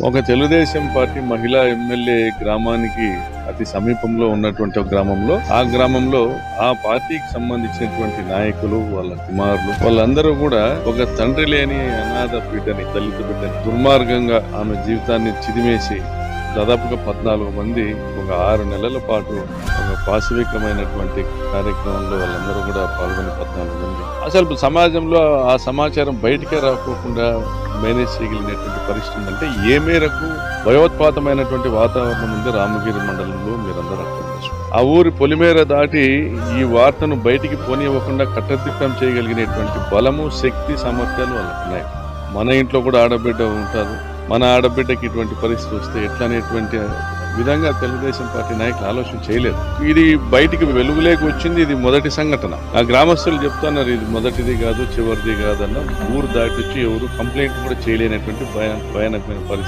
ఒక తెలుగుదేశం పార్టీ మహిళా ఎమ్మెల్యే గ్రామానికి అతి సమీపంలో ఉన్నటువంటి ఒక గ్రామంలో ఆ పార్టీకి సంబంధించినటువంటి నాయకులు, వాళ్ళ కుమారులు, వాళ్ళందరూ కూడా ఒక తండ్రి లేని అనాథ బిడ్డని, దళిత బిడ్డని దుర్మార్గంగా ఆమె జీవితాన్ని చిదిమేసి దాదాపుగా 14 మంది ఒక 6 నెలల పాటు ఒక పాశవికమైనటువంటి కార్యక్రమంలో వాళ్ళందరూ కూడా పాల్గొని 14 మంది అసలు సమాజంలో ఆ సమాచారం బయటికే రాకోకుండా మేనేజ్ చేయగలిగినటువంటి పరిస్థితి ఉందంటే ఏ మేరకు భయోత్పాతమైనటువంటి వాతావరణం ఉంది రామగిరి మండలంలో మీరందరూ అర్థం చేసుకోండి. ఆ ఊరి పొలిమేర దాటి ఈ వార్తను బయటికి పోనివ్వకుండా కట్టదిట్టం చేయగలిగినటువంటి బలము, శక్తి, సామర్థ్యాలు వాళ్ళకు ఉన్నాయి. మన ఇంట్లో కూడా ఆడబిడ్డ ఉంటారు. మన ఆడబిడ్డకి ఇటువంటి పరిస్థితి వస్తే ఎట్లా అనేటువంటి విధంగా తెలుగుదేశం పార్టీ నాయకులు ఆలోచన చేయలేదు. ఇది బయటికి వెలుగులేకి వచ్చింది. ఇది మొదటి సంఘటన. ఆ గ్రామస్తులు చెప్తున్నారు ఇది మొదటిది కాదు, చివరిది కాదన్న. ఊరు దాటి వచ్చి ఎవరు కంప్లైంట్ కూడా చేయలేనటువంటి భయానకమైన పరిస్థితి.